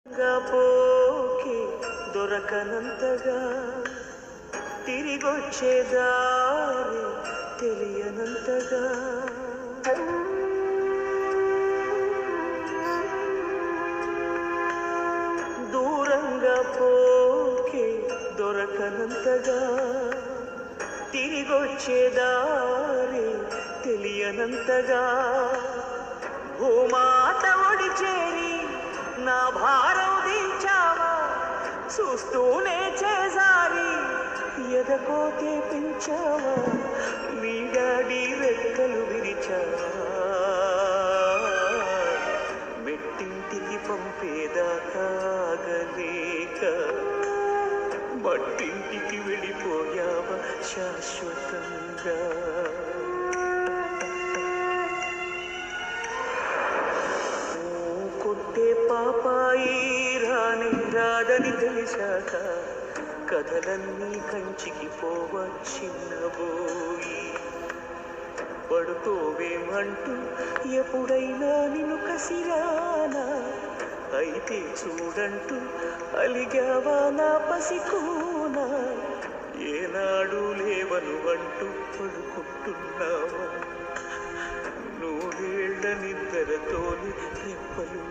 పోకి దొరకనంతగా తిరిగొచ్చేదారి తెలియనంతగా దూరంగా పోకి దొరకనంతగా తిరిగొచ్చేదారి తెలియనంతగా భూమాత ఒడి చేరి నా భారం దించావా చూస్తూనే చేజారి ఎదకోతే పెంచావా నీ డాడీ రెక్కలు విరిచావా మెట్టింటికి పంపేదాకాగలేక మట్టింటికి వెళ్ళిపోయావా శాశ్వతంగా పాపాయి రాని రాదని తెలిసాక కథలన్నీ కంచికి పోవచ్చిన్నబోయి పడుకోవేమంటూ ఎప్పుడైనా నిన్ను కసిరానా అయితే చూడంటూ అలిగావా నా పసికూనా ఏనాడు లేవను అంటూ పడుకుంటున్నావా నూరేళ్ల నిద్రతోని రెప్పలు